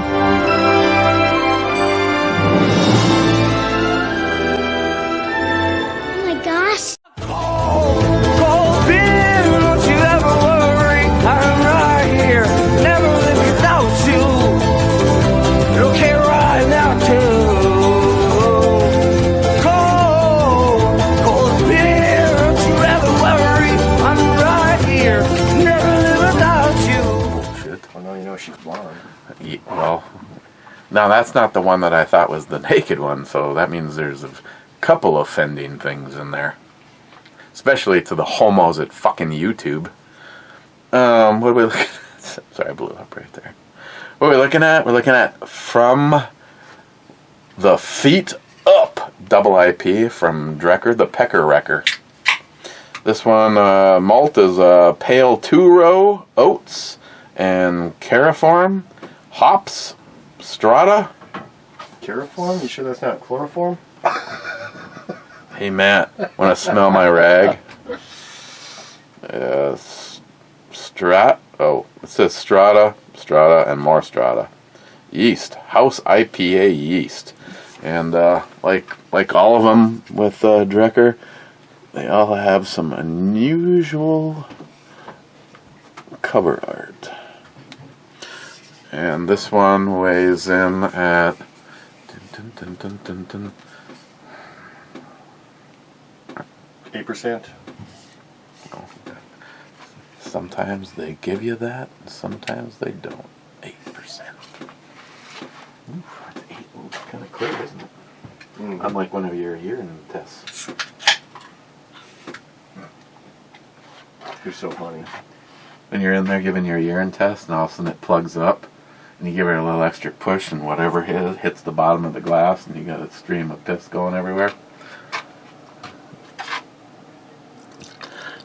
awesome. Oh my gosh. Cold beer, don't you ever worry. I'm right here, never live without you. Okay, right now too. Cold beer, don't you ever worry. I'm right here, never live without you. Shit. Well, now you know she's blonde. Yeah, well, now that's not the one that I thought was the naked one, so that means there's a couple offending things in there. Especially to the homos at fucking YouTube. What are we looking at? Sorry, I blew up right there. What are we looking at? We're looking at From the Feet Up double IP from Drekker, the Pecker Wrecker. This one, malt is pale 2-row, oats, and chloroform, hops, strata. Chloroform? You sure that's not chloroform? Hey Matt, want to smell my rag? Oh, it says strata, and more strata. Yeast, house IPA yeast, and like all of them with Drekker, they all have some unusual cover art. And this one weighs in at 8%. Sometimes they give you that, and sometimes they don't. 8%. Oof, that's 8. Ooh, it's kind of clear, isn't it? Unlike one of your urine tests. You're so funny. When you're in there giving your urine test, and all of a sudden it plugs up, and you give it a little extra push, and whatever hits the bottom of the glass, and you got a stream of piss going everywhere.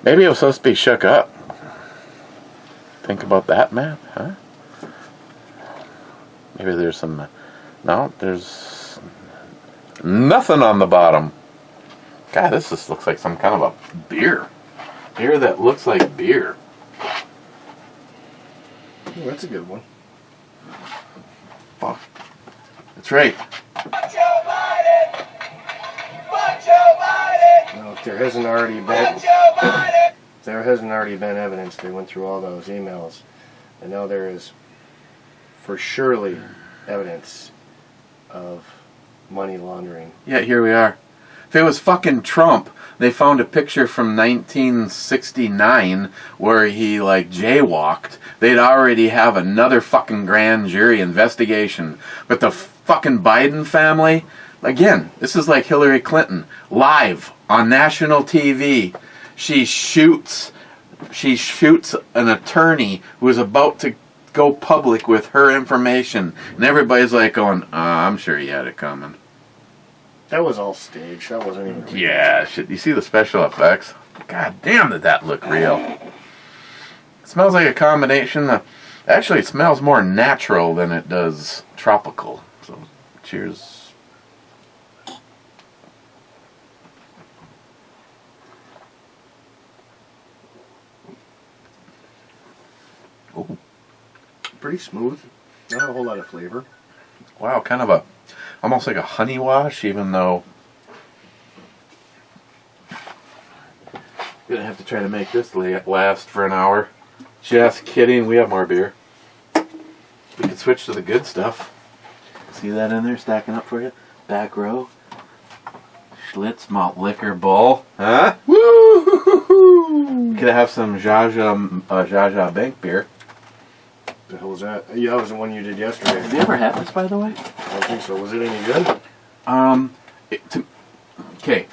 Maybe it was supposed to be shook up. Think about that, Matt, huh? Maybe there's some... No, there's nothing on the bottom. God, this just looks like some kind of a beer. Beer that looks like beer. Ooh, that's a good one. Fuck. That's right. Now, if there hasn't already been evidence, they went through all those emails, and now there is for surely evidence of money laundering. Yeah, here we are. If it was fucking Trump, they found a picture from 1969 where he like jaywalked, they'd already have another fucking grand jury investigation. But the fucking Biden family, again, this is like Hillary Clinton, live on national TV. She shoots an attorney who is about to go public with her information, and everybody's like going, I'm sure he had it coming. That was all staged. That wasn't even... Yeah, shit. You see the special effects? God damn, did that look real. It smells like a combination of... Actually, it smells more natural than it does tropical. So, cheers. Ooh. Pretty smooth. Not a whole lot of flavor. Wow, kind of almost like a honey wash, even though... Gonna have to try to make this last for an hour. Just kidding, we have more beer. We can switch to the good stuff. See that in there stacking up for you? Back row. Schlitz malt liquor bowl. Huh? Woo! Could have some Jaja Bank beer. The hell was that? Yeah, that was the one you did yesterday. Have you ever had this, by the way? I don't think so. Was it any good? Okay.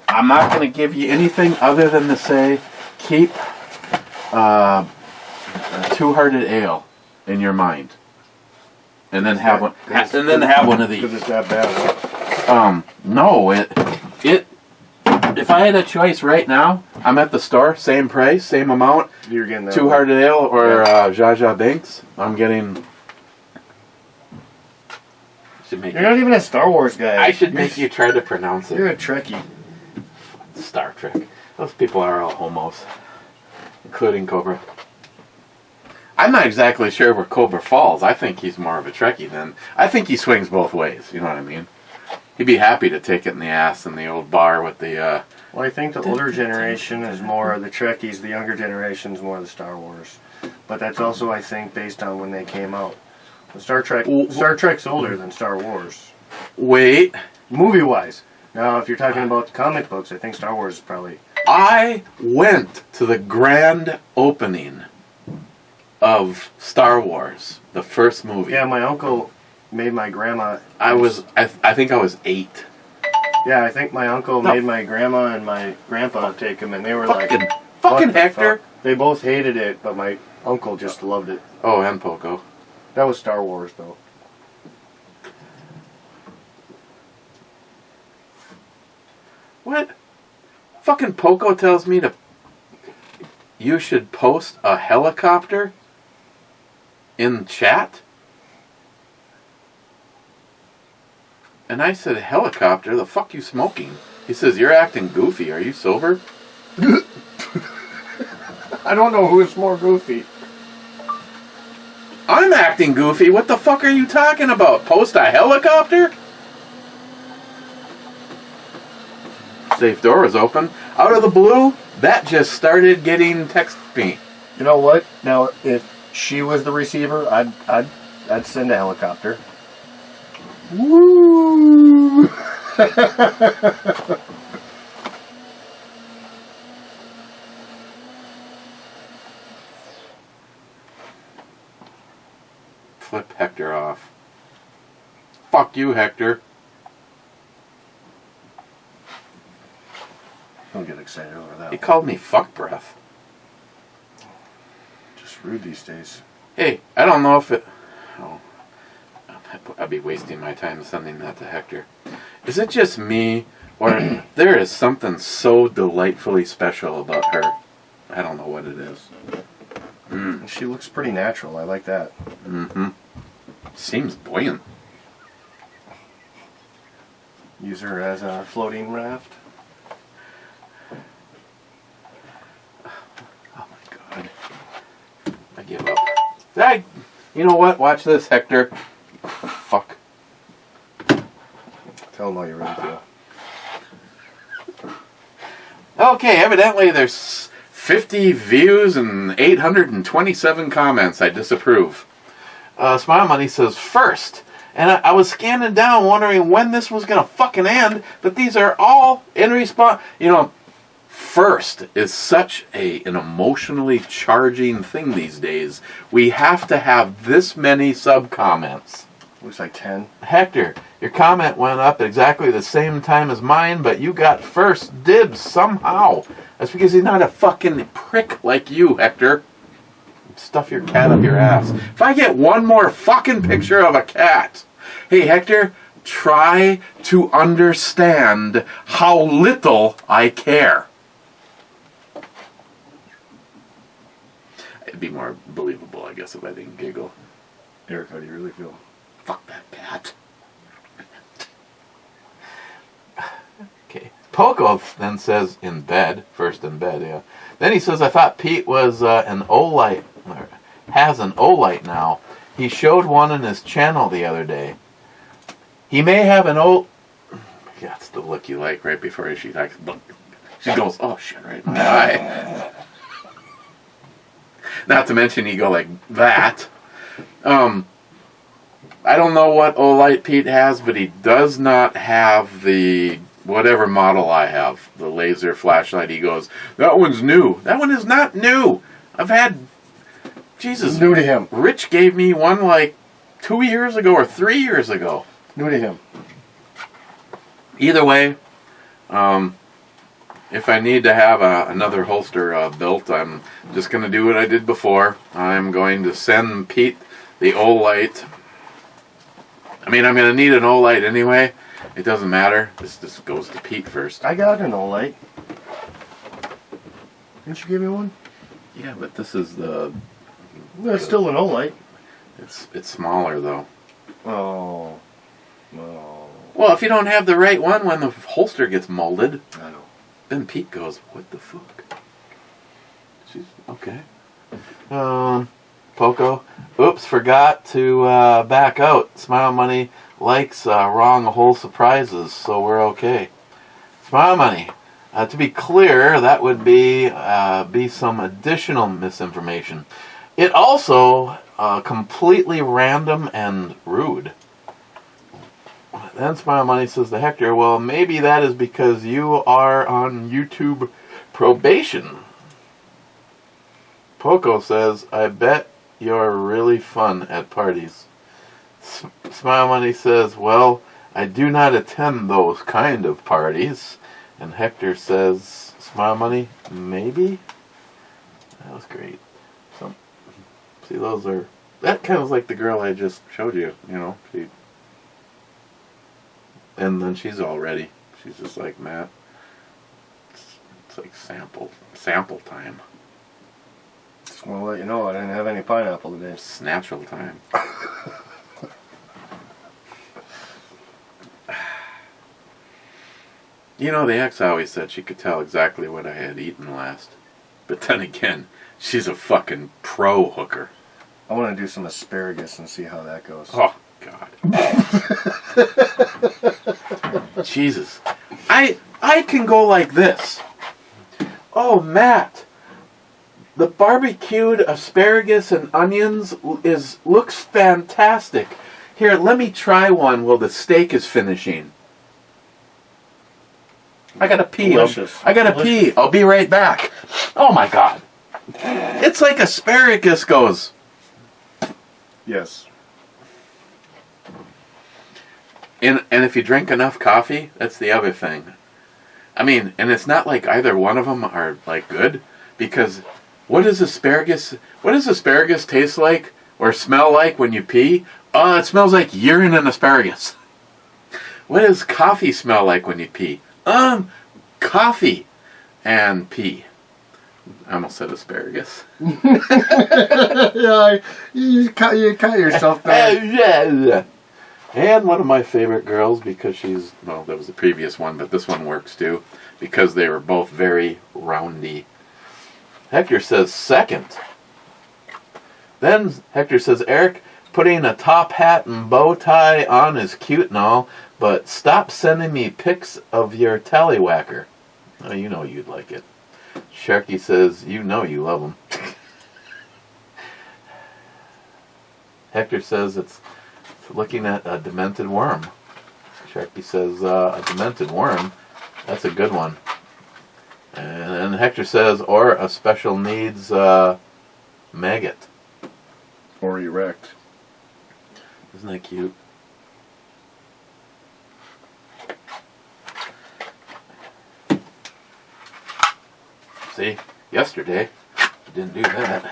I'm not going to give you anything other than to say keep Two-Hearted Ale in your mind, and then have one. And then have one of these. Because it's that bad. Huh? No, it. If I had a choice right now, I'm at the store, same price, same amount. You're getting that. Two-Hearted Ale or Jaja Binks. I'm getting. You're not even a Star Wars guy. I should make you try to pronounce it. You're a Trekkie. Star Trek. Those people are all homos, including Cobra. I'm not exactly sure where Cobra falls. I think he's more of a Trekkie than... I think he swings both ways, you know what I mean? He'd be happy to take it in the ass in the old bar with the... Well, I think the older generation is more of the Trekkies, the younger generation is more of the Star Wars. But that's also, I think, based on when they came out. Star Trek's older than Star Wars. Wait. Movie-wise. Now, if you're talking about the comic books, I think Star Wars is probably... I went to the grand opening of Star Wars, the first movie. Yeah, my uncle made my grandma... I think I was 8. Yeah, I think my uncle made my grandma and my grandpa take him, and they were fucking "What the Hector." fuck?" They both hated it, but my uncle just loved it. Oh, and Poco. That was Star Wars, though. What? Fucking Poco tells me you should post a helicopter in chat? And I said, helicopter? The fuck you smoking? He says, you're acting goofy. Are you sober? I don't know who's more goofy. I'm acting goofy. What the fuck are you talking about? Post a helicopter? Safe door is open. Out of the blue, that just started getting text me. You know what? Now, if she was the receiver, I'd send a helicopter. Woo! Flip Hector off. Fuck you, Hector. Don't get excited over that. He called me fuck breath. Just rude these days. Hey, I don't know if it... Oh, I'd be wasting my time sending that to Hector. Is it just me, or there is something so delightfully special about her? I don't know what it is. She looks pretty natural. I like that. Mm-hmm. Seems buoyant. Use her as a floating raft. Oh my god. I give up. You know what? Watch this, Hector. Fuck. Tell them how you really feel. Okay, evidently there's 50 views and 827 comments. I disapprove. Smile Money says, first. And I was scanning down wondering when this was going to fucking end, but these are all in response. You know, first is such an emotionally charging thing these days. We have to have this many sub-comments. Looks like 10. Hector, your comment went up at exactly the same time as mine, but you got first dibs somehow. That's because he's not a fucking prick like you, Hector. Stuff your cat up your ass. If I get one more fucking picture of a cat, hey, Hector, try to understand how little I care. It'd be more believable, I guess, if I didn't giggle. Eric, how do you really feel? Fuck that cat. Okay. Poco then says, in bed. First in bed, yeah. Then he says, I thought Pete was an Olight, or has an Olight now. He showed one in his channel the other day. He may have an old... Yeah, that's the look you like right before she talks. She goes, oh shit, right in my eye. Not to mention he go like that. I don't know what Olight Pete has, but he does not have the whatever model I have, the laser flashlight. He goes, that one's new. That one is not new. I've had, Jesus. New to him. Rich gave me one like 2 years ago or 3 years ago. New to him. Either way, if I need to have another holster built, I'm just going to do what I did before. I'm going to send Pete the Olight. I mean, I'm going to need an Olight anyway. It doesn't matter. This goes to Pete first. I got an Olight. Didn't you give me one? Yeah, but this is the... That's still an Olight. It's smaller, though. Oh. No. Well, if you don't have the right one when the holster gets molded, I know. then Pete goes, what the fuck? She's... Okay. Poco. Oops, forgot to back out. Smile Money likes wrong whole surprises, so we're okay. Smile Money. To be clear, that would be some additional misinformation. It also completely random and rude. Then Smile Money says to Hector, well, maybe that is because you are on YouTube probation. Poco says, I bet you're really fun at parties. Smile Money says, well, I do not attend those kind of parties. And Hector says, Smile Money, maybe? That was great. So, see, those are, that kind of like the girl I just showed you, you know. And then she's all ready. She's just like, Matt, it's like sample time. Just want to let you know I didn't have any pineapple today. Snatchel time. You know, the ex always said she could tell exactly what I had eaten last. But then again, she's a fucking pro hooker. I want to do some asparagus and see how that goes. Oh, God. Jesus. I can go like this. Oh, Matt. The barbecued asparagus and onions looks fantastic. Here, let me try one while the steak is finishing. I gotta pee. Delicious. I gotta pee. I'll be right back. Oh my God. It's like asparagus goes. Yes. And if you drink enough coffee, that's the other thing. I mean, and it's not like either one of them are like good, because what does asparagus taste like or smell like when you pee? It smells like urine and asparagus. What does coffee smell like when you pee? Coffee and pee. I almost said asparagus. Yeah, you cut yourself there. Yeah. And one of my favorite girls, because she's, well, that was the previous one, but this one works too, because they were both very roundy. Hector says second. Then Hector says, Eric, putting a top hat and bow tie on is cute and all, but stop sending me pics of your tallywhacker. Oh, you know you'd like it. Sharky says, you know you love him. Hector says it's looking at a demented worm. Sharky says, a demented worm? That's a good one. And then Hector says, or a special needs maggot. Or erect. Isn't that cute? See, yesterday, I didn't do that.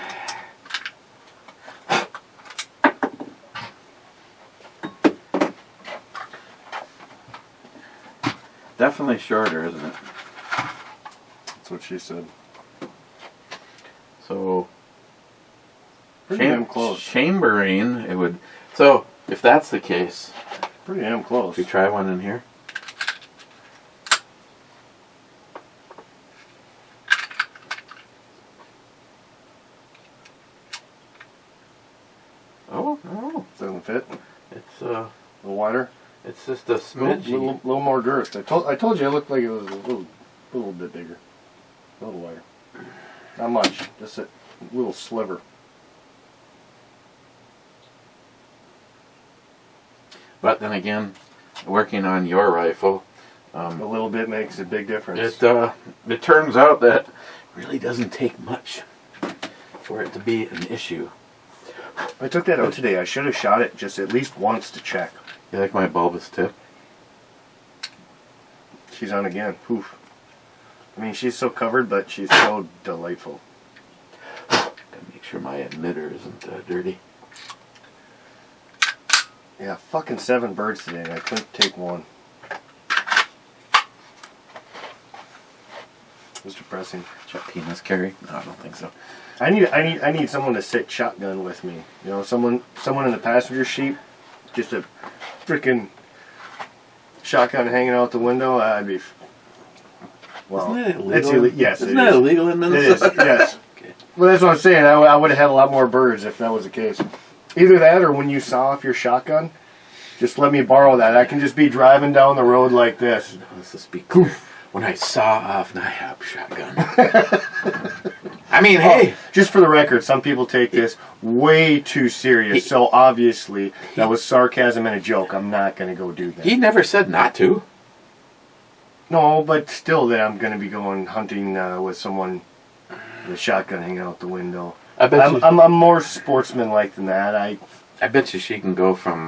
Definitely shorter, isn't it? That's what she said. So, Pretty damn close. Chambering, it would. So, if that's the case, Pretty damn close. should we try one in here? Oh, Doesn't fit. it's A little wider. it's just a smidge. Little more girth. I told you it looked like it was a little bit bigger. A little wider. Not much. Just a little sliver. But then again, working on your rifle, A little bit makes a big difference. it turns out that it really doesn't take much for it to be an issue. I took that out today. I should have shot it just at least once to check. You like my bulbous tip? She's on again. Poof. I mean, she's so covered, but she's so delightful. Gotta make sure my emitter isn't dirty. Yeah, fucking 7 birds today, and I couldn't take one. It was depressing. Should I penis carry? No, I don't think so. I need someone to sit shotgun with me. You know, someone in the passenger seat, just a freaking shotgun hanging out the window. I'd be. Well, Isn't that illegal? it's illegal. Yes, Isn't that illegal in It Minnesota? is. Yes. Okay. Well, that's what I'm saying. I would have had a lot more birds if that was the case. Either that or when you saw off your shotgun, just let me borrow that. I can just be driving down the road like this. Let's just be clear. When I saw off my shotgun. I mean, hey. Just for the record, some people take this way too serious. So obviously, that was sarcasm and a joke. I'm not going to go do that. He never said not to. No, but still that I'm going to be going hunting with someone with a shotgun hanging out the window. I'm more sportsmanlike than that. I bet you she can go from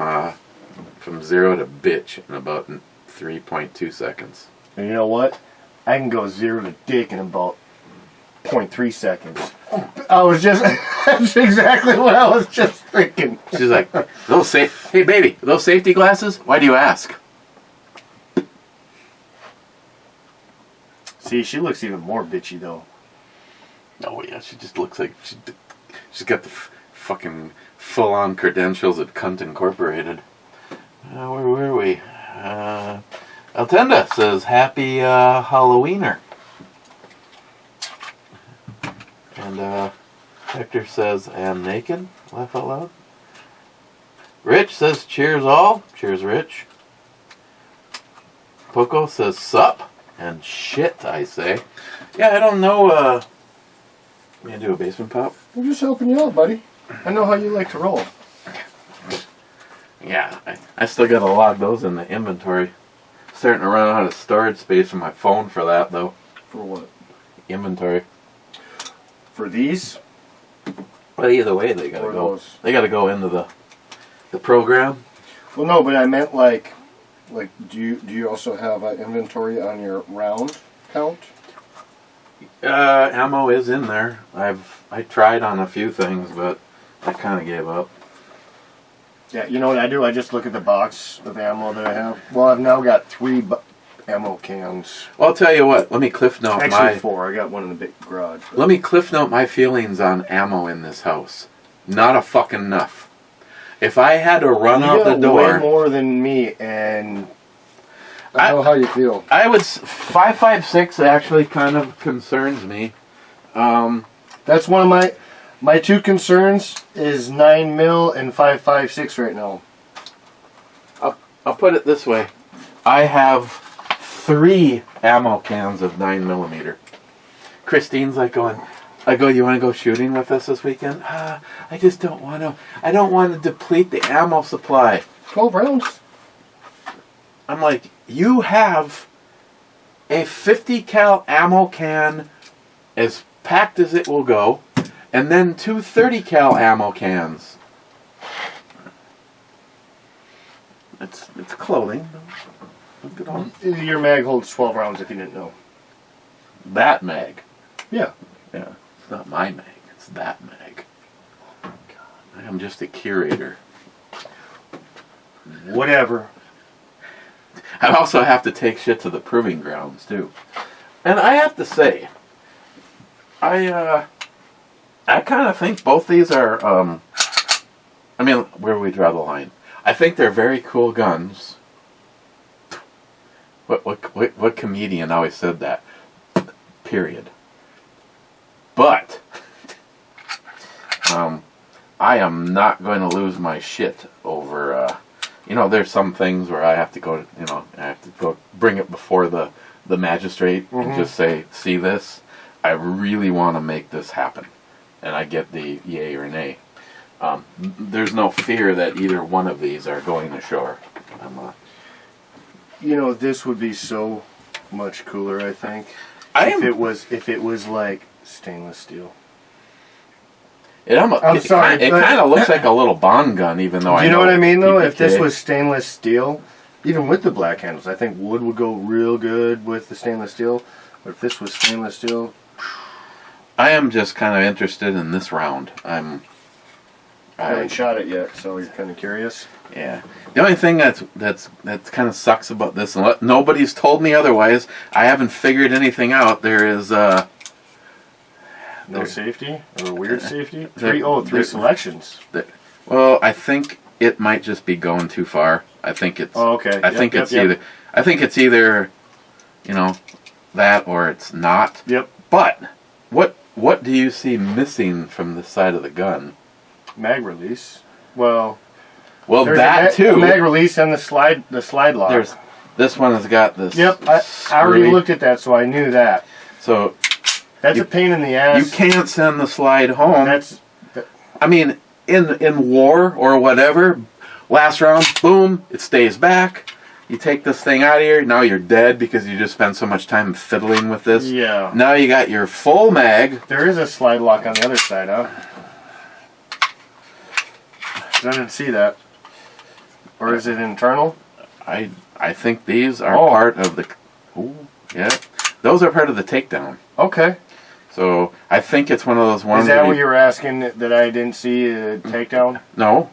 0 to bitch in about 3.2 seconds. And you know what? I can go 0 to dick in about 0.3 seconds. That's exactly what I was just thinking. She's like, hey baby, those safety glasses? Why do you ask? See, she looks even more bitchy though. Oh yeah, she just looks like she's got the fucking full-on credentials at Cunt Incorporated. Where were we? Altenda says, happy Halloweener. And Hector says, I am naked. Laugh out loud. Rich says, cheers all. Cheers, Rich. Poco says, sup. And shit, I say. Yeah, I don't know. You gonna do a basement pop? I'm just helping you out, buddy. I know how you like to roll. Yeah, I still gotta log those in the inventory. Starting to run out of storage space on my phone for that, though. For what? Inventory. For these? Well, either way, they gotta go. They gotta go into the program. Well, no, but I meant like, do you also have an inventory on your round count? Ammo is in there. I tried on a few things, but I kind of gave up. Yeah, you know what I do? I just look at the box of ammo that I have. Well, I've now got 3 ammo cans. Well, I'll tell you what. Let me cliff note Actually, 4. I got one in the big garage. But. Let me cliff note my feelings on ammo in this house. Not a fucking enough. If I had to run out the door, way more than me, and I know how you feel. I would 5.56 actually kind of concerns me. That's one of my 2 concerns is 9mm and 5.56 right now. I'll put it this way. I have 3 ammo cans of 9mm. Christine's like going, you want to go shooting with us this weekend? I just don't want to. I don't want to deplete the ammo supply. 12 rounds. I'm like, you have a 50 cal ammo can as packed as it will go, and then 2 30 cal ammo cans. It's clothing. Look at all. Your mag holds 12 rounds if you didn't know. That mag. Yeah. Yeah. It's not my mag. It's that mag. I am just a curator. Whatever. I also have to take shit to the proving grounds too. And I have to say, I kind of think both these are, I mean, where do we draw the line? I think they're very cool guns. What comedian always said that? Period. But, I am not going to lose my shit over, there's some things where I have to go, I have to go bring it before the magistrate and just say, see this? I really want to make this happen. And I get the yay or nay. There's no fear that either one of these are going ashore. This would be so much cooler, I think. If it was like stainless steel. I'm sorry. It kind of looks like a little Bond gun, even though you know what I mean, though? If this was stainless steel, even with the black handles, I think wood would go real good with the stainless steel. But if this was stainless steel, I am just kind of interested in this round. I haven't shot it yet, so you're kind of curious. Yeah. The only thing that kind of sucks about this, and nobody's told me otherwise, I haven't figured anything out. There is no safety or weird safety. 3 selections. Well, I think it might just be going too far. I think it's. Oh, okay. I think it's either, that or it's not. Yep. But what do you see missing from the side of the gun? Mag release. Well, Well, there's that too. The mag release and the slide lock. This one has got this. Yep, I already looked at that, so I knew that. So that's a pain in the ass. You can't send the slide home. That, I mean, in war or whatever, last round, boom, it stays back. You take this thing out of here, now you're dead because you just spent so much time fiddling with this. Yeah. Now you got your full mag. There is a slide lock on the other side, huh? I didn't see that. Or is it internal? I think these are part of the... Ooh, yeah. Those are part of the takedown. Okay. So I think it's one of those ones... Is that what you were asking that I didn't see a takedown? No.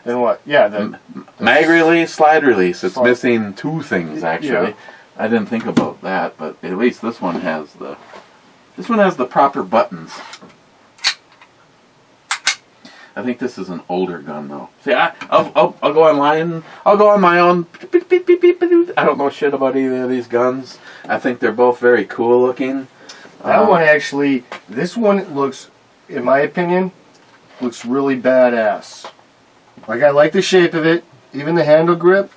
Then what? Yeah, the mag release, slide release. It's missing two things, actually. Yeah. I didn't think about that, but at least this one has the... This one has the proper buttons. I think this is an older gun, though. See, I'll go online. I'll go on my own. I don't know shit about either of these guns. I think they're both very cool looking. That one actually, this one looks, in my opinion, looks really badass. Like, I like the shape of it, even the handle grip.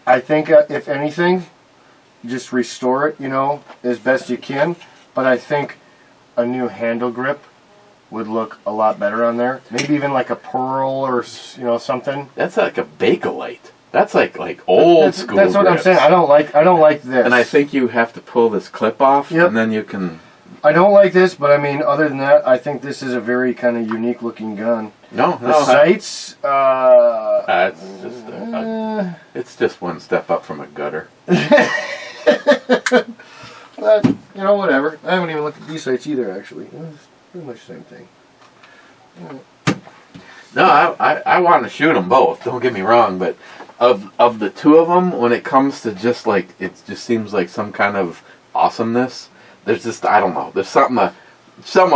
I think, if anything, just restore it, you know, as best you can. But I think a new handle grip would look a lot better on there. Maybe even like a pearl or, you know, something. That's like a Bakelite. That's like old school. That's what grips. I'm saying. I don't like this. And I think you have to pull this clip off, Yep. and then you can... I don't like this, but I mean, other than that, I think this is a very kind of unique looking gun. The sights, it's just one step up from a gutter. But, you know, whatever. I haven't even looked at these sights either, actually. It's pretty much the same thing. No, I want to shoot them both. Don't get me wrong, but of the two of them, when it comes to just like it just seems like some kind of awesomeness. There's just I don't know. There's something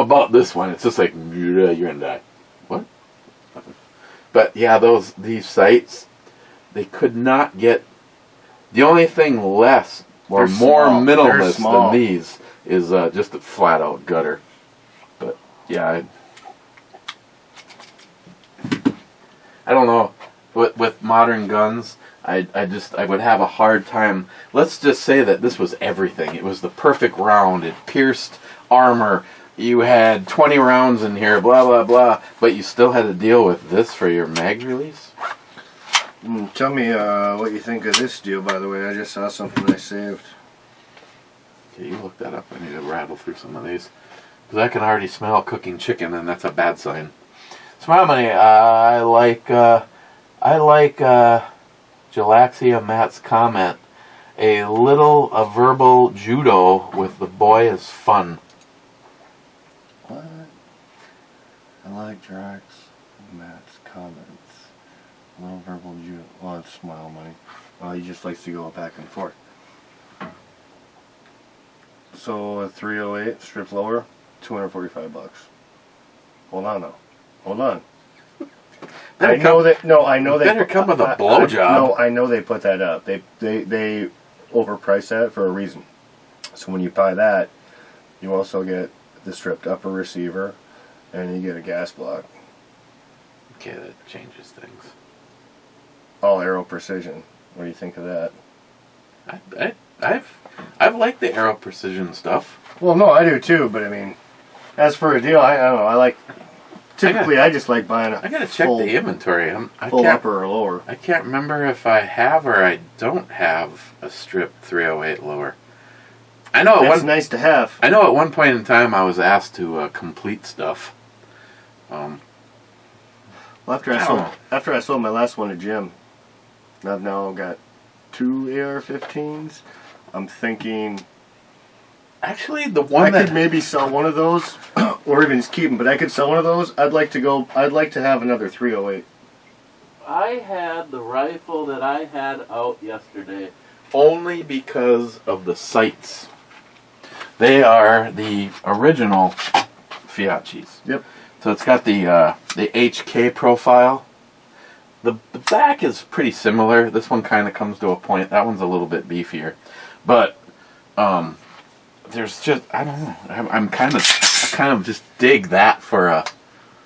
about this one. It's just like you're gonna die. What? But yeah, these sights, they could not get. The only thing less or They're more small. minimalist They're small. than these is just a flat out gutter. But yeah, I don't know. With modern guns, I would have a hard time. Let's just say that this was everything. It was the perfect round. It pierced armor. You had 20 rounds in here, blah, blah, blah. But you still had to deal with this for your mag release? Tell me what you think of this deal, by the way. I just saw something I saved. Okay, you look that up. I need to rattle through some of these. Because I can already smell cooking chicken, and that's a bad sign. Smile money. I like Galaxia Matt's comment. A verbal judo with the boy is fun. What? I like Drax Matt's comments. A little verbal judo. Well, it's smile money. Well, he just likes to go back and forth. So a 308 strip lower, $245. Hold on though. Hold on. I know they better come with a blowjob. No, I know they put that up. They overpriced that for a reason. So when you buy that, you also get the stripped upper receiver, and you get a gas block. Okay, that changes things. All Aero Precision. What do you think of that? I've liked the Aero Precision stuff. Well, no, I do too. But I mean, as for a deal, I don't know. I like. Typically, I just like buying I gotta check the inventory. Full upper or lower. I can't remember if I have or I don't have a strip 308 lower. I know That's nice to have. I know at one point in time I was asked to complete stuff. Well, after I sold my last one to Jim, I've now got 2 AR-15s. I'm thinking. Actually, the one I could maybe sell one of those, or even just keep them. But I could sell one of those. I'd like to have another 308. I had the rifle that I had out yesterday only because of the sights. They are the original Fiatchis. Yep. So it's got the HK profile. The back is pretty similar. This one kind of comes to a point. That one's a little bit beefier, but there's just I don't know. I'm kind of kind of just dig that for a...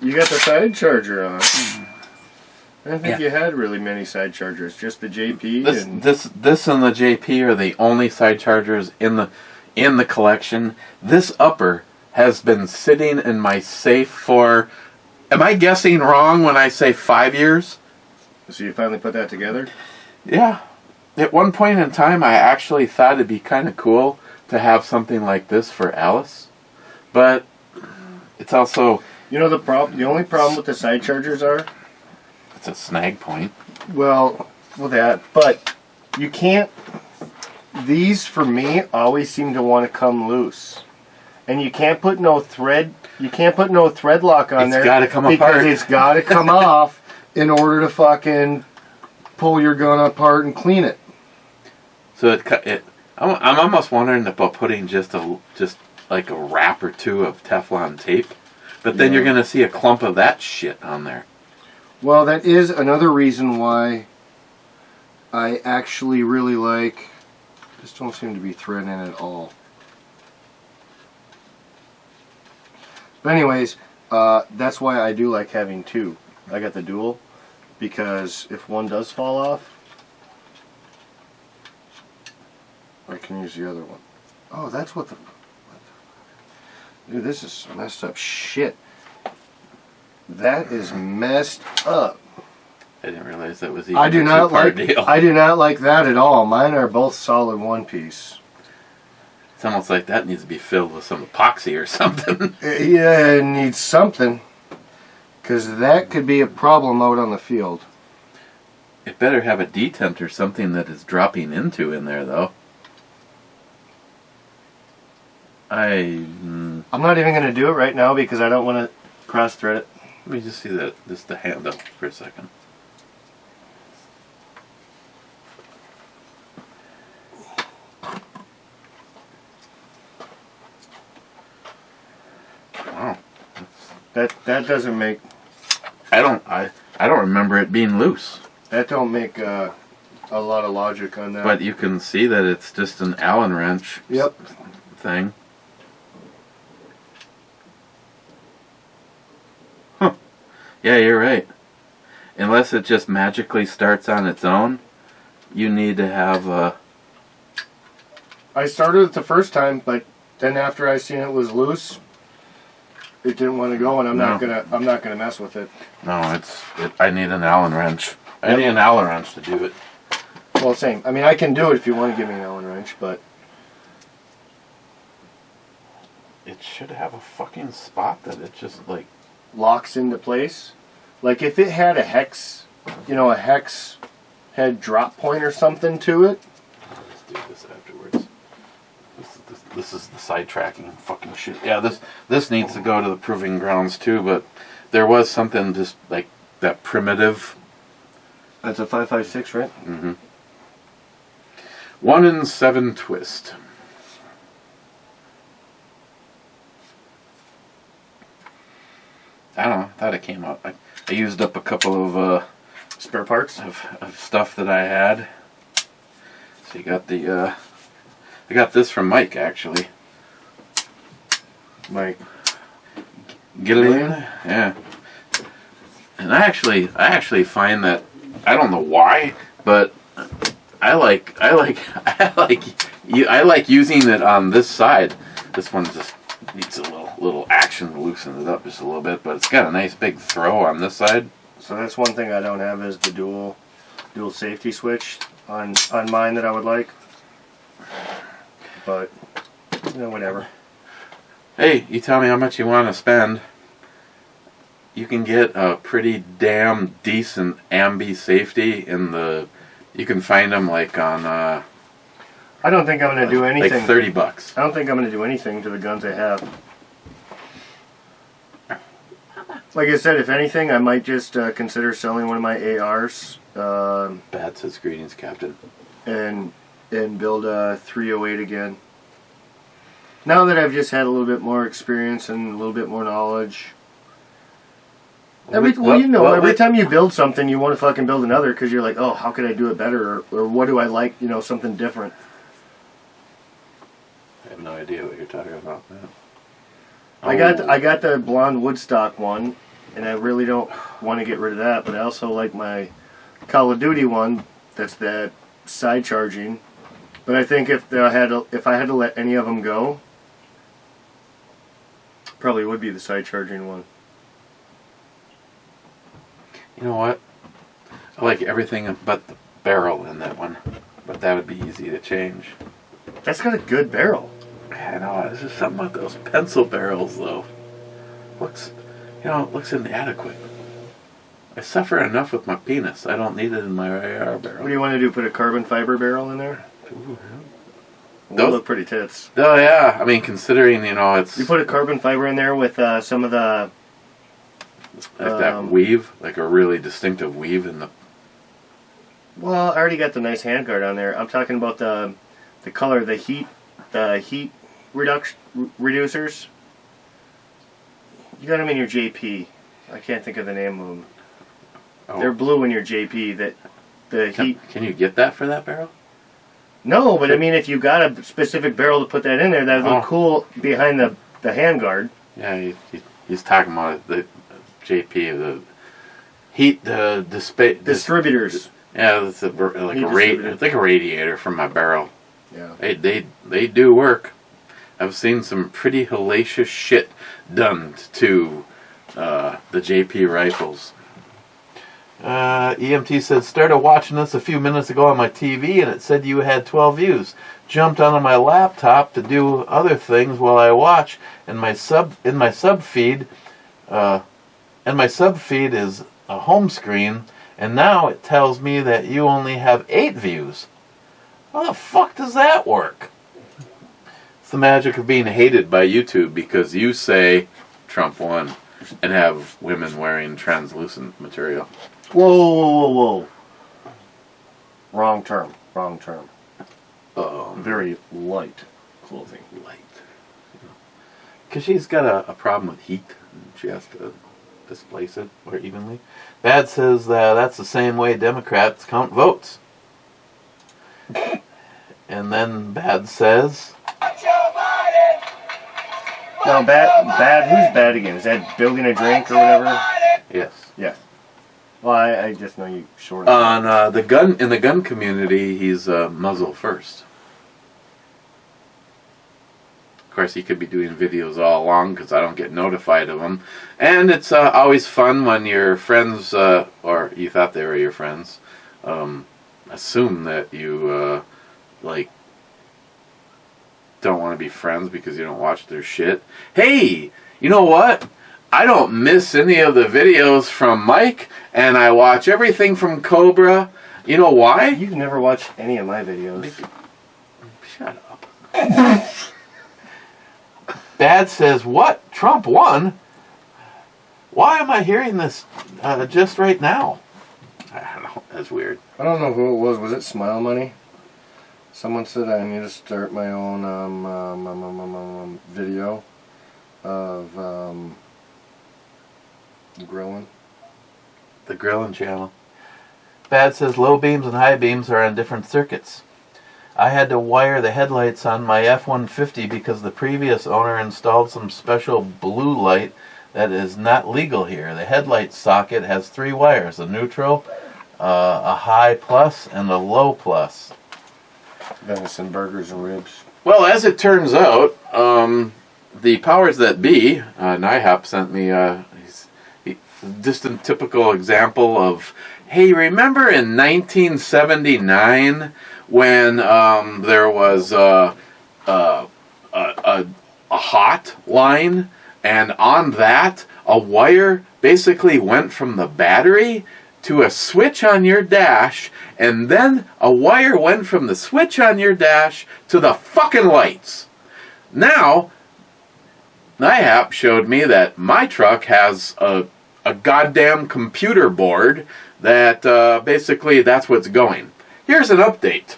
You got the side charger on. I don't think Yeah. you had really many side chargers, just the JP. This and the JP are the only side chargers in the collection. This upper has been sitting in my safe for... Am I guessing wrong when I say 5 years? So you finally put that together? Yeah. At one point in time, I actually thought it'd be kind of cool to have something like this for Alice. But it's also... You know the only problem with the side chargers are? It's a snag point. Well, that, but you can't... These, for me, always seem to want to come loose. And you can't put no thread... You can't put no thread lock on there. It's got to come apart. Because it's got to come off in order to fucking pull your gun apart and clean it. So I'm almost wondering about putting just like a wrap or two of Teflon tape. But then you're going to see a clump of that shit on there. Well, that is another reason why I actually really like... This don't seem to be thread in at all. But anyways, that's why I do like having two. I got the dual, because if one does fall off, I can use the other one. Oh, that's what the... Dude, this is messed up shit. That is messed up. I didn't realize that was even I do a not two-part like. deal. I do not like that at all. Mine are both solid one piece. It's almost like that needs to be filled with some epoxy or something. Yeah, it needs something, because that could be a problem out on the field. It better have a detent or something that is dropping into in there, though. I'm not even going to do it right now because I don't want to cross thread it. Let me just see that, just the handle for a second. Wow. That doesn't make... I don't remember it being loose. That don't make a lot of logic on that. But you can see that it's just an Allen wrench thing. Huh. Yeah, you're right. Unless it just magically starts on its own, you need to have a... I started it the first time, but then after I seen it was loose, it didn't want to go, and I'm not gonna mess with it. No, I need an Allen wrench. I need an Allen wrench to do it. Well, same. I mean, I can do it if you want to give me an Allen wrench, but It should have a fucking spot that it just like locks into place. Like if it had a hex, a hex head drop point or something to it. Let's do this afterwards. This is the sidetracking fucking shit. Yeah, this needs to go to the proving grounds too, but there was something just like that primitive. That's a 5.56, right? Mm-hmm. 1 in 7 twist. I don't know. I thought it came out. I used up a couple of Spare parts of stuff that I had. So you got the I got this from Mike actually. Mike Gillian? Yeah. And I actually find that I don't know why, but I like using it on this side. This one just needs a little action to loosen it up just a little bit, but it's got a nice big throw on this side. So that's one thing I don't have is the dual safety switch on mine that I would like. But whatever. Hey, you tell me how much you want to spend. You can get a pretty damn decent ambi safety in the. You can find them like on. I don't think I'm going to do anything. Like $30. I don't think I'm going to do anything to the guns I have. Like I said, if anything, I might just consider selling one of my ARs. Bat says greetings, Captain. And build a 308 again. Now that I've just had a little bit more experience and a little bit more knowledge. Every time you build something, you want to fucking build another because you're like, oh, how could I do it better? Or what do I like, something different. I have no idea what you're talking about, man. I got the blonde Woodstock one, and I really don't want to get rid of that. But I also like my Call of Duty one. That's that side charging. But I think if I had to let any of them go, probably would be the side charging one. You know what? I like everything but the barrel in that one, but that would be easy to change. That's got a good barrel. I know. There's just something about those pencil barrels, though. Looks inadequate. I suffer enough with my penis. I don't need it in my AR barrel. What do you want to do? Put a carbon fiber barrel in there? Ooh, yeah. Those look pretty tits. Oh yeah. I mean, considering it's you put a carbon fiber in there with some of the that weave, like a really distinctive weave in the. Well, I already got the nice handguard on there. I'm talking about the color, the heat reducers. You got them in your JP. I can't think of the name of them. Oh. They're blue in your JP. That the heat. Can you get that for that barrel? No, but I mean, if you got a specific barrel to put that in there, that would look cool behind the handguard. Yeah, he's talking about the JP, the heat, the distributors. Yeah, it's it's like a radiator from my barrel. Yeah, they do work. I've seen some pretty hellacious shit done to the JP rifles. EMT said, started watching this a few minutes ago on my TV and it said you had 12 views. Jumped onto my laptop to do other things while I watch, and my sub feed is a home screen, and now it tells me that you only have 8 views. How the fuck does that work? It's the magic of being hated by YouTube, because you say Trump won and have women wearing translucent material. Whoa. Wrong term. Very light clothing. Light. Because she's got a problem with heat, and she has to displace it more evenly. Bad says that's the same way Democrats count votes. And then Bad says... Now, bad. Who's bad again? Is that building a drink or whatever? Yes. Yes. Well, I just know you short. On in the gun community, he's muzzle first. Of course, he could be doing videos all along because I don't get notified of them. And it's always fun when your friends, or you thought they were your friends, assume that you don't want to be friends because you don't watch their shit. Hey, you know what? I don't miss any of the videos from Mike, and I watch everything from Cobra. You know why? You've never watched any of my videos. Shut up. Bad says, what? Trump won? Why am I hearing this just right now? I don't know. That's weird. I don't know who it was. Was it Smile Money? Someone said I need to start my own video of grilling. The grilling channel. Bad says low beams and high beams are on different circuits. I had to wire the headlights on my F-150 because the previous owner installed some special blue light that is not legal here. The headlight socket has 3 wires, a neutral, a high plus, and a low plus. Venison burgers and ribs. Well, as it turns out, the powers that be, NIHAP sent me just a typical example of, hey, remember in 1979 when there was a hot line, and on that a wire basically went from the battery to a switch on your dash, and then a wire went from the switch on your dash to the fucking lights. Now, NIHAP showed me that my truck has a goddamn computer board that basically that's what's going. Here's an update.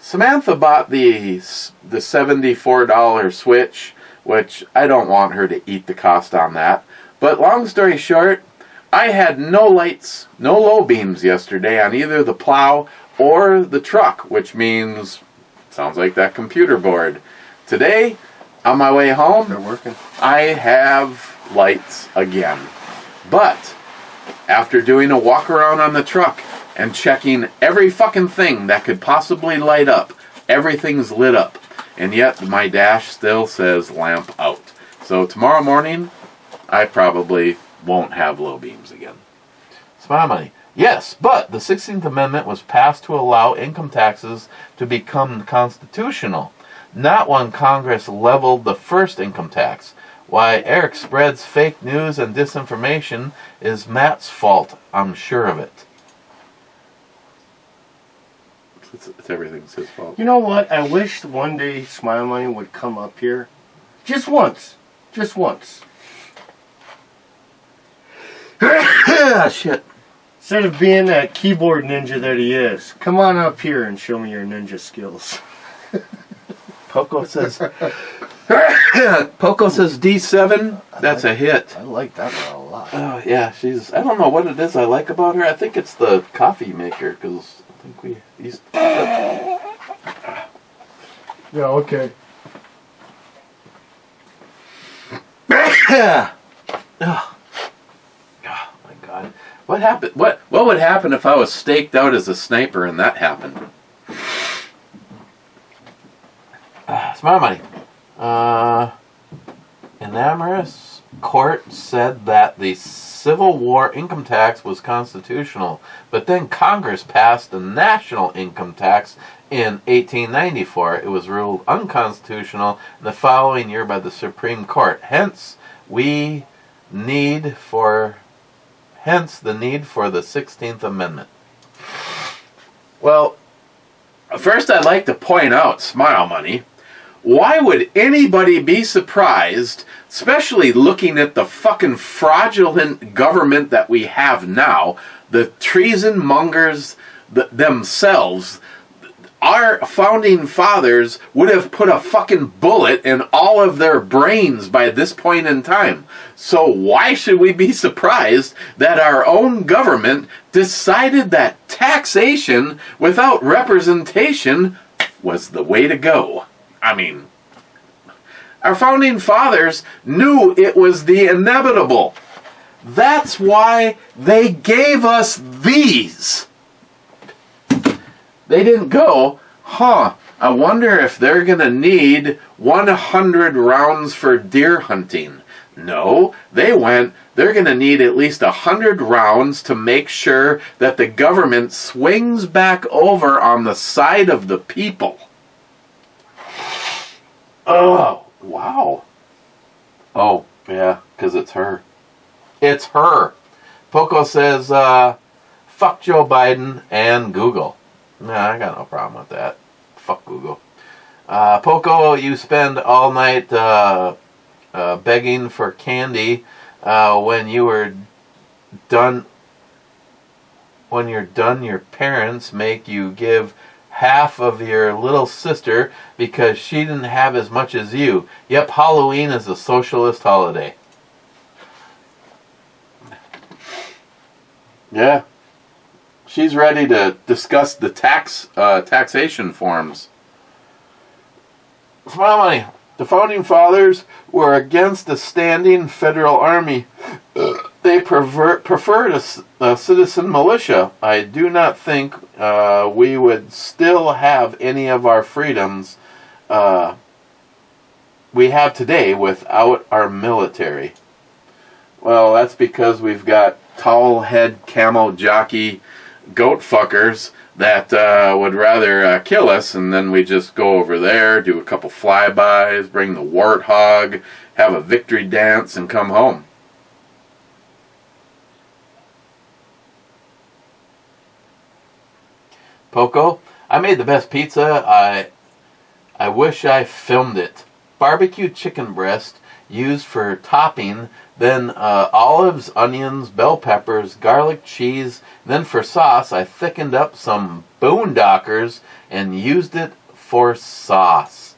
Samantha bought the $74 switch, which I don't want her to eat the cost on that. But long story short, I had no lights, no low beams yesterday on either the plow or the truck, which means, sounds like that computer board. Today, On my way home, They're working. I have lights again. But after doing a walk around on the truck and checking every fucking thing that could possibly light up, everything's lit up. And yet my dash still says lamp out. So tomorrow morning, I probably won't have low beams again. Smile money. Yes, but the 16th Amendment was passed to allow income taxes to become constitutional, not when Congress leveled the first income tax. Why Eric spreads fake news and disinformation is Matt's fault. I'm sure of it. It's everything's his fault. You know what? I wish one day Smile Money would come up here. Just once. Just once. Shit. Instead of being that keyboard ninja that he is, come on up here and show me your ninja skills. Poco says Poco says D7. That's a hit. I like that one a lot. Oh yeah, she's. I don't know what it is I like about her. I think it's the coffee maker because I think we used. Yeah, okay. Oh my God! What happened? What would happen if I was staked out as a sniper and that happened? Smile money. Enamorous court said that the Civil War income tax was constitutional, but then Congress passed the national income tax in 1894. It was ruled unconstitutional the following year by the Supreme Court. Hence the need for the 16th Amendment. Well, first I'd like to point out, Smile Money, why would anybody be surprised, especially looking at the fucking fraudulent government that we have now, the treason mongers themselves? Our founding fathers would have put a fucking bullet in all of their brains by this point in time. So why should we be surprised that our own government decided that taxation without representation was the way to go? I mean, our founding fathers knew it was the inevitable. That's why they gave us these. They didn't go, I wonder if they're going to need 100 rounds for deer hunting. No, they went, they're going to need at least 100 rounds to make sure that the government swings back over on the side of the people. Oh, wow. Oh, yeah, because it's her. It's her. Poco says, fuck Joe Biden and Google. Nah, I got no problem with that. Fuck Google. Poco, you spend all night begging for candy when you're done, your parents make you give half of your little sister because she didn't have as much as you. Yep, Halloween is a socialist holiday. Yeah. She's ready to discuss the taxation forms. Smile money. The founding fathers were against a standing federal army. They preferred a citizen militia. I do not think we would still have any of our freedoms we have today without our military. Well, that's because we've got towel head camo jockey goat fuckers that would rather kill us, and then we just go over there, do a couple flybys, bring the warthog, have a victory dance, and come home. Poco, I made the best pizza. I wish I filmed it. Barbecue chicken breast used for topping, then olives, onions, bell peppers, garlic, cheese. Then for sauce, I thickened up some Boondockers and used it for sauce.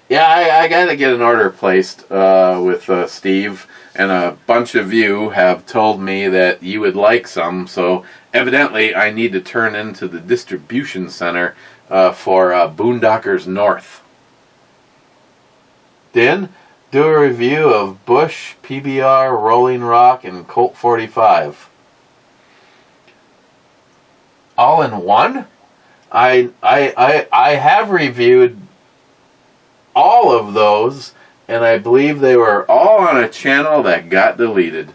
Yeah, I got to get an order placed with Steve, and a bunch of you have told me that you would like some, so evidently I need to turn into the distribution center for Boondockers North. Din, do a review of Bush, PBR, Rolling Rock, and Colt 45. All in one? I have reviewed all of those, and I believe they were all on a channel that got deleted.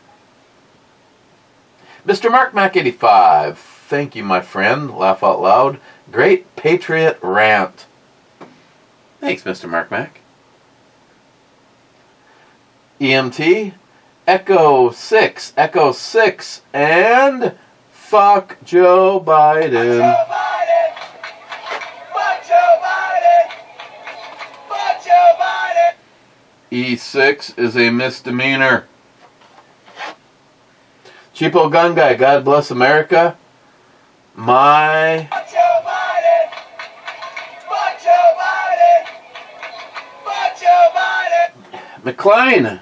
Mr. Mark Mac 85, thank you, my friend. Laugh out loud. Great Patriot rant. Thanks, Mr. Mark Mac. EMT, Echo 6, and fuck Joe Biden. Fuck Joe Biden! Fuck Joe Biden! Fuck Joe Biden! E6 is a misdemeanor. Cheapo Gun Guy, God bless America. My... Fuck Joe Biden! Fuck Joe Biden! Fuck Joe Biden! McLean,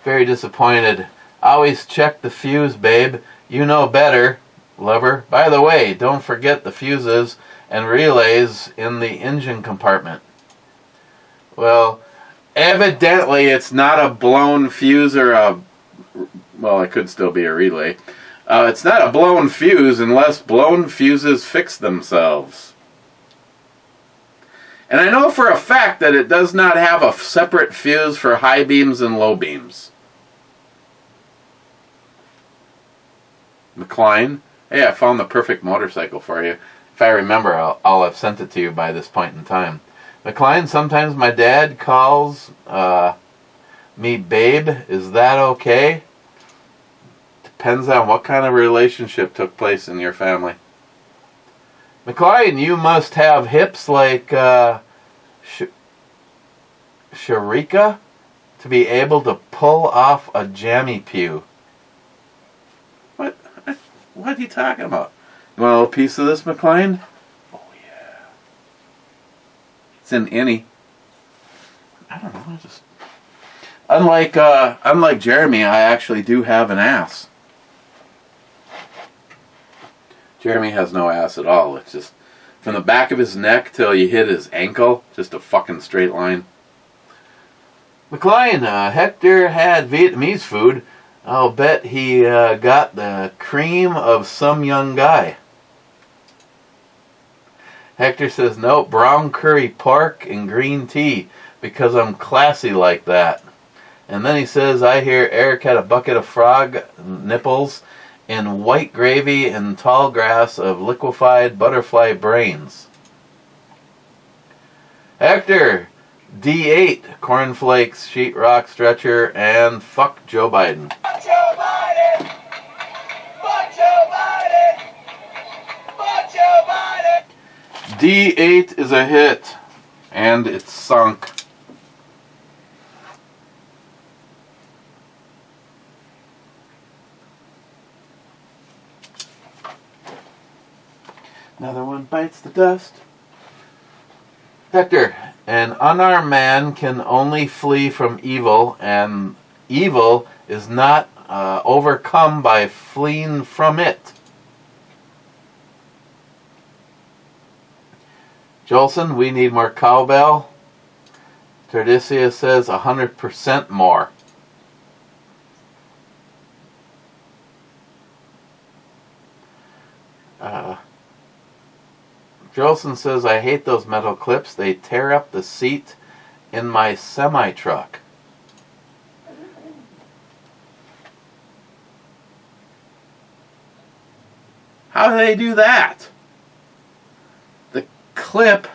very disappointed. Always check the fuse, babe. You know better, lover. By the way, don't forget the fuses and relays in the engine compartment. Well, evidently it's not a blown fuse or a... Well, it could still be a relay. It's not a blown fuse unless blown fuses fix themselves. And I know for a fact that it does not have a separate fuse for high beams and low beams. McLean, hey, I found the perfect motorcycle for you. If I remember, I'll have sent it to you by this point in time. McLean, sometimes my dad calls me babe. Is that okay? Depends on what kind of relationship took place in your family. McLean, you must have hips like Sharika to be able to pull off a jammy pew. What are you talking about? You want a little piece of this, McLean? Oh yeah. It's in any. I don't know. I just unlike Jeremy, I actually do have an ass. Jeremy has no ass at all. It's just from the back of his neck till you hit his ankle, just a fucking straight line. McLean, Hector had Vietnamese food. I'll bet he got the cream of some young guy. Hector says, nope, brown curry pork and green tea because I'm classy like that. And then he says, I hear Eric had a bucket of frog nipples in white gravy and tall grass of liquefied butterfly brains. Hector, D8, cornflakes, sheetrock stretcher, and fuck Joe Biden. Fuck Joe Biden! Fuck Joe Biden! Fuck Joe Biden! D8 is a hit, and it's sunk. Another one bites the dust. Hector, an unarmed man can only flee from evil, and evil is not overcome by fleeing from it. Jolson, we need more cowbell. Tardisia says 100% more. Jolson says, I hate those metal clips. They tear up the seat in my semi-truck. How do they do that? The clip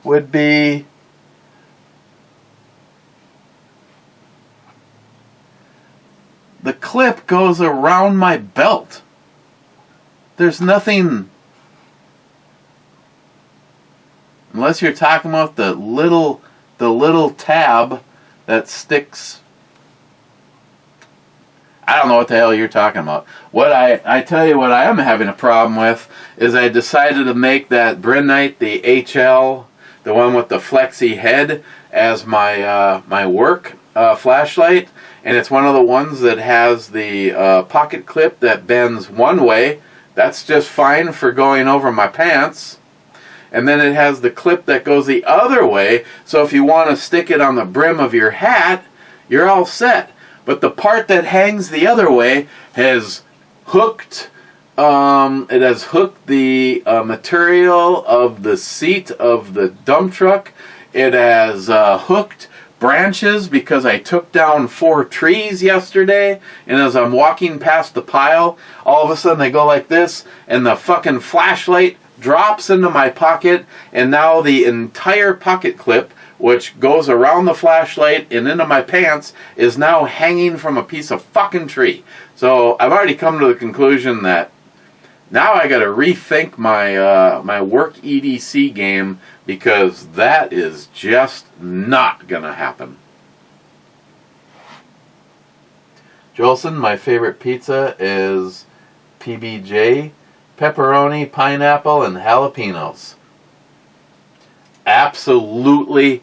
would be... The clip goes around my belt. There's nothing... Unless you're talking about the little tab that sticks. I don't know what the hell you're talking about. What I tell you what I am having a problem with is I decided to make that Brennite, the HL, the one with the flexi head, as my my work flashlight, and it's one of the ones that has the pocket clip that bends one way. That's just fine for going over my pants. and then it has the clip that goes the other way, so if you want to stick it on the brim of your hat, you're all set. But the part that hangs the other way has hooked, it has hooked the material of the seat of the dump truck. It has hooked branches because I took down 4 trees yesterday, and as I'm walking past the pile, all of a sudden they go like this, and the fucking flashlight drops into my pocket, and now the entire pocket clip, which goes around the flashlight and into my pants, is now hanging from a piece of fucking tree. So I've already come to the conclusion that now I got to rethink my my work EDC game, because that is just not gonna happen. Jolson, my favorite pizza is PBJ, pepperoni, pineapple, and jalapenos. Absolutely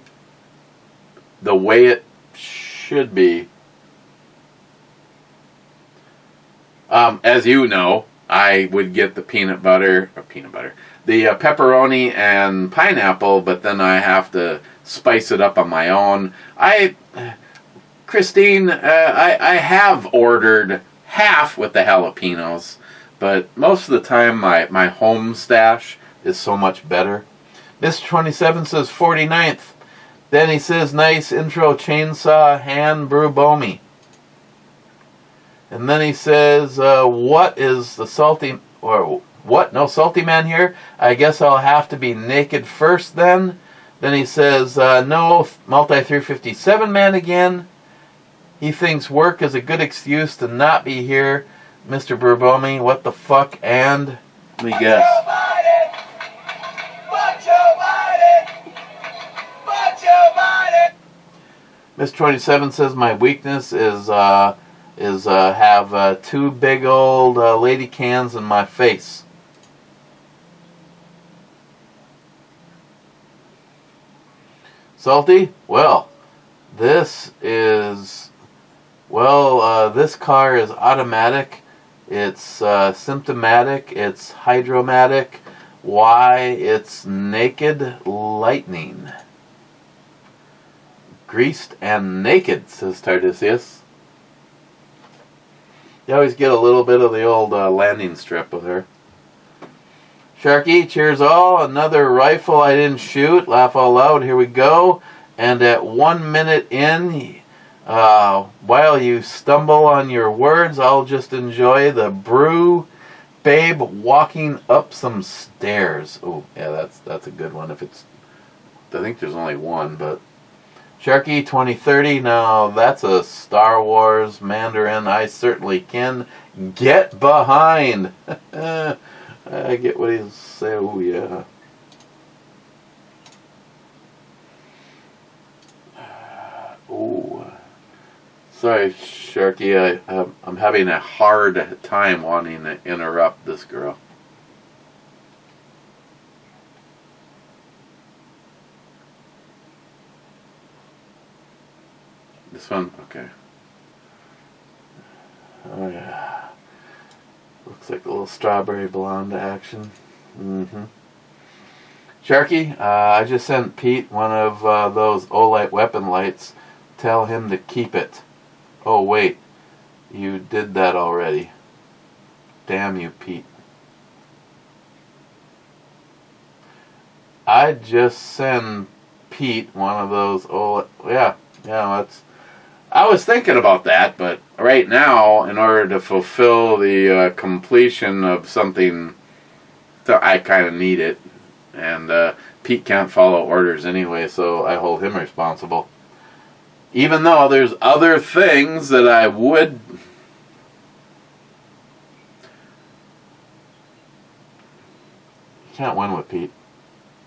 the way it should be. As you know, I would get the the pepperoni and pineapple, but then I have to spice it up on my own. Christine, I have ordered half with the jalapenos, but most of the time my home stash is so much better. Mr. 27 says 49th. Then he says, nice intro chainsaw hand brew bomi. And then he says, what is the salty, or what, no salty man here? I guess I'll have to be naked first then. Then he says, no multi-357 man again. He thinks work is a good excuse to not be here. Mr. Burbomi, what the fuck, and we guess. Mr. 27 says my weakness is have 2 big old lady cans in my face. Salty? Well, this is, this car is automatic, it's symptomatic, it's hydromatic. Why? It's naked lightning. Greased and naked, says Tardisius. You always get a little bit of the old landing strip with her. Sharky, cheers all. Another rifle I didn't shoot. Laugh all loud. Here we go. And at 1 minute in, while you stumble on your words, I'll just enjoy the brew babe walking up some stairs. Oh, yeah, that's a good one. If it's, I think there's only one, but Sharky 2030. Now that's a Star Wars Mandarin I certainly can get behind. I get what he's saying. Oh yeah. Oh, sorry, Sharky. I'm having a hard time wanting to interrupt this girl. This one? Okay. Oh yeah. Looks like a little strawberry blonde action. Sharky, I just sent Pete one of those Olight weapon lights. Tell him to keep it. Oh wait, you did that already. Damn you, Pete. I just sent Pete one of those Olight. Yeah, that's. I was thinking about that, but right now, in order to fulfill the completion of something, I kind of need it. And Pete can't follow orders anyway, so I hold him responsible. Even though there's other things that I would... You can't win with Pete.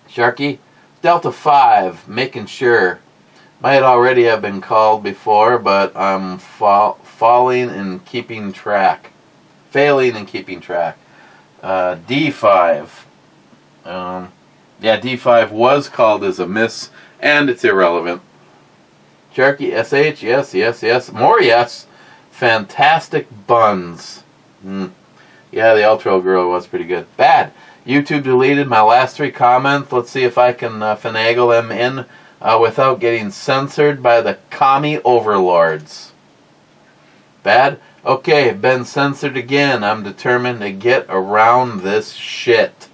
Sharky, Delta 5, making sure. Might already have been called before, but I'm failing in keeping track. D5. Yeah, D5 was called as a miss, and it's irrelevant. Sharky SH, yes. More yes. Fantastic buns. Yeah, the Ultra Girl was pretty good. Bad. YouTube deleted my last 3 comments. Let's see if I can finagle them in without getting censored by the commie overlords. Bad? Okay, been censored again. I'm determined to get around this shit.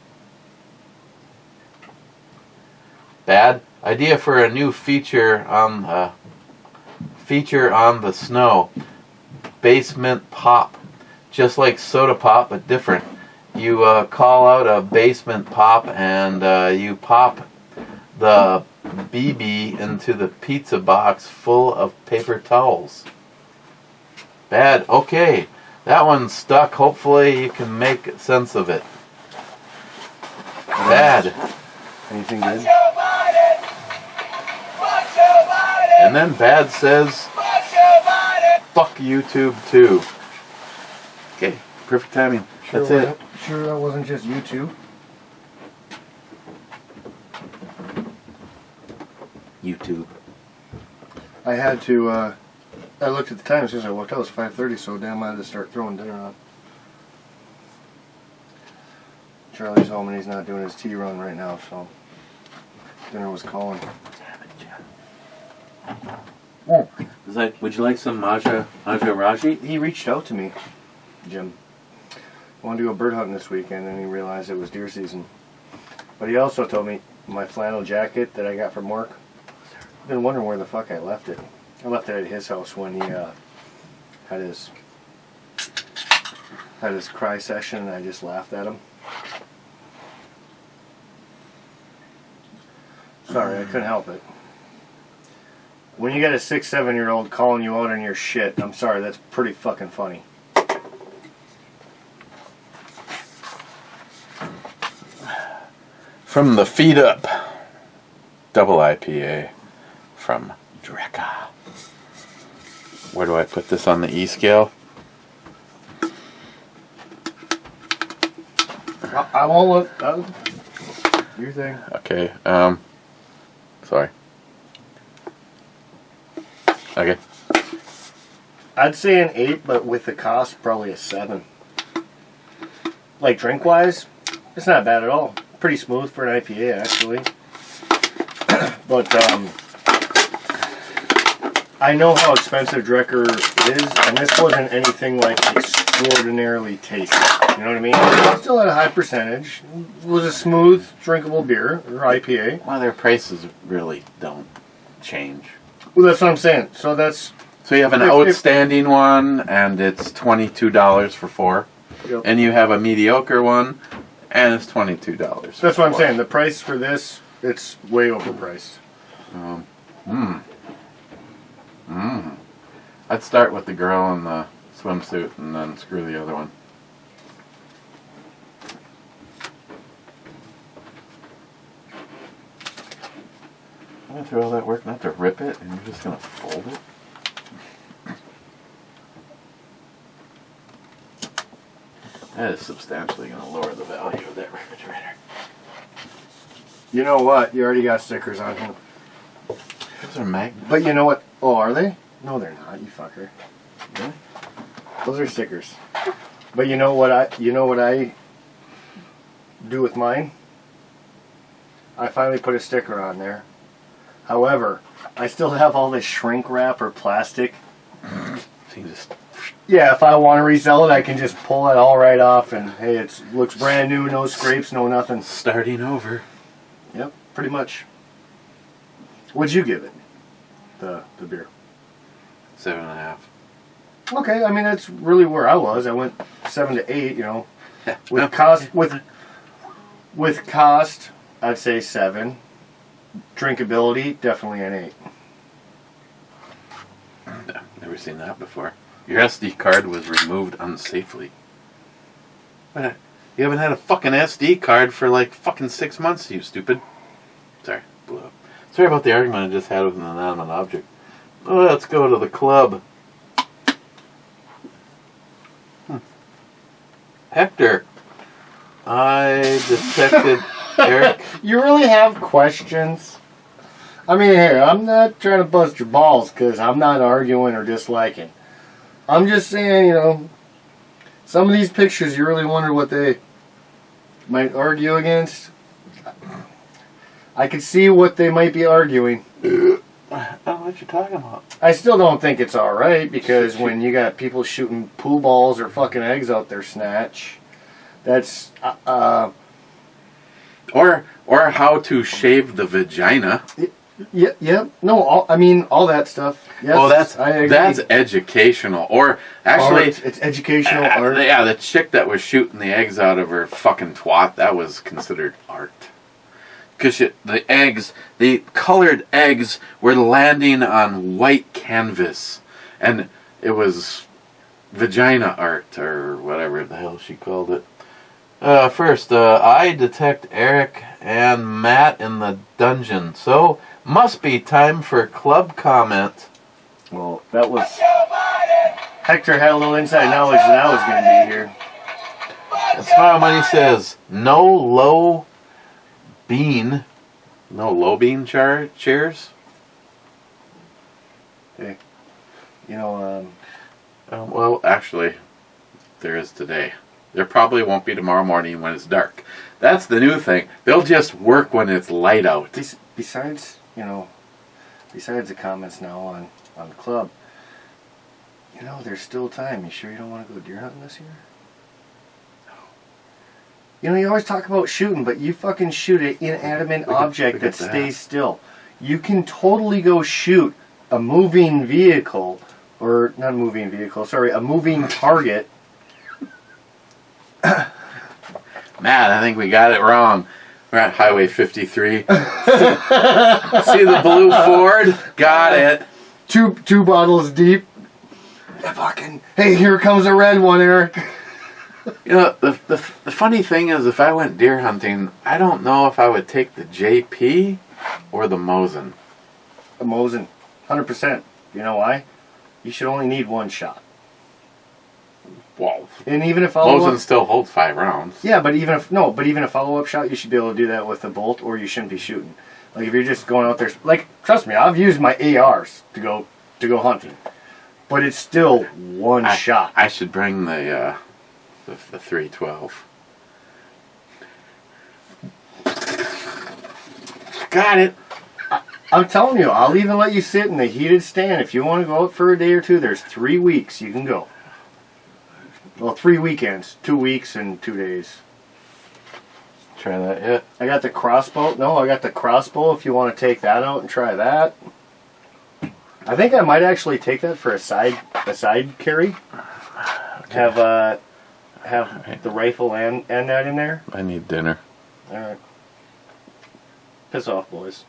Bad? Idea for a new feature on the snow. Basement pop. Just like soda pop, but different. You call out a basement pop and you pop the BB into the pizza box full of paper towels. Bad. Okay. That one's stuck. Hopefully you can make sense of it. Bad. Anything good? And then Bad says, fuck YouTube too. Okay. Perfect timing. That's it. Sure that wasn't just YouTube? YouTube. I had to, I looked at the time as soon as I walked out. It was 5:30, so damn, I had to start throwing dinner on. Charlie's home and he's not doing his tea run right now, so dinner was calling. Oh. Would you like some Maja Raji? He reached out to me, Jim. Wanted to go bird hunting this weekend, and he realized it was deer season. But he also told me my flannel jacket that I got from work. I've been wondering where the fuck I left it. I left it at his house when he had his cry session, and I just laughed at him. Sorry, I couldn't help it. When you got a 6, 7-year-old calling you out on your shit, I'm sorry, that's pretty fucking funny. From the Feed Up Double IPA from Drekker. Where do I put this on the E scale? I won't look. Your thing. Okay. Sorry. Okay. I'd say an 8, but with the cost, probably a 7. Like drink-wise, it's not bad at all. Pretty smooth for an IPA, actually. But I know how expensive Drekker is, and this wasn't anything like extraordinarily tasty. You know what I mean? It still had a high percentage. It was a smooth, drinkable beer, or IPA. Well, their prices really don't change. Well, that's what I'm saying. So that's... So you have an outstanding one, and it's $22 for 4. Yep. And you have a mediocre one, and it's $22. That's what I'm saying. The price for this, it's way overpriced. I'd start with the girl in the swimsuit and then screw the other one. I'm going through all that work not to rip it, and you're just going to fold it? That is substantially going to lower the value of that refrigerator. You know what? You already got stickers on here. Those are magnets. But you know what? Oh, are they? No, they're not. You fucker. Really? Those are stickers. But you know what I do with mine? I finally put a sticker on there. However, I still have all this shrink wrap or plastic. So you just... Yeah, if I want to resell it, I can just pull it all right off, and hey, it looks brand new, no scrapes, no nothing. Starting over. Yep, pretty much. What'd you give it? The beer. 7.5. Okay, I mean that's really where I was. I went 7 to 8. You know, with cost, I'd say 7. Drinkability, definitely an 8. Never seen that before. Your SD card was removed unsafely. What? You haven't had a fucking SD card for like fucking 6 months, you stupid. Sorry, blew up. Sorry about the argument I just had with an inanimate object. Oh, let's go to the club. Hector, I detected Eric. You really have questions? I mean, here, I'm not trying to bust your balls because I'm not arguing or disliking. I'm just saying, you know, some of these pictures, you really wonder what they might argue against. I can see what they might be arguing. I don't know what you're talking about. I still don't think it's all right because when you got people shooting pool balls or fucking eggs out their snatch, that's or how to shave the vagina. yeah. No, all that stuff. Yes, Oh, I agree. that's educational. Or actually, it's educational art. Yeah, the chick that was shooting the eggs out of her fucking twat, that was considered art. Because the colored eggs were landing on white canvas. And it was vagina art, or whatever the hell she called it. First, I detect Eric and Matt in the dungeon. So, must be time for club comment. Well, that was... Hector had a little inside knowledge that I was going to be here. And Smile Money says, no low bean chairs? Hey, you know, Well, actually, there is today. There probably won't be tomorrow morning when it's dark. That's the new thing. They'll just work when it's light out. besides the comments now on the club, there's still time. You sure you don't want to go deer hunting this year? You always talk about shooting, but you fucking shoot an inanimate object that stays still. You can totally go shoot a moving vehicle, or not a moving vehicle, sorry, a moving target. Matt, I think we got it wrong. We're at Highway 53. See the blue Ford? Got it. Two bottles deep. Hey, here comes a red one, Eric. The funny thing is, if I went deer hunting, I don't know if I would take the JP or the Mosin. A Mosin, 100%. You know why? You should only need one shot. Whoa. And even if Mosin still holds 5 rounds. Yeah, but even a follow-up shot, you should be able to do that with a bolt, or you shouldn't be shooting. Like if you're just going out there, like trust me, I've used my ARs to go hunting, but it's still one shot. I should bring the 312. Got it. I'm telling you, I'll even let you sit in the heated stand if you want to go out for a day or two. There's 3 weeks you can go. Well, 3 weekends, 2 weeks and 2 days. Try that yet? I got the crossbow. No, I got the crossbow. If you want to take that out and try that, I think I might actually take that for a side carry. Okay. Have the rifle and that in there. I need dinner. All right. Piss off, boys.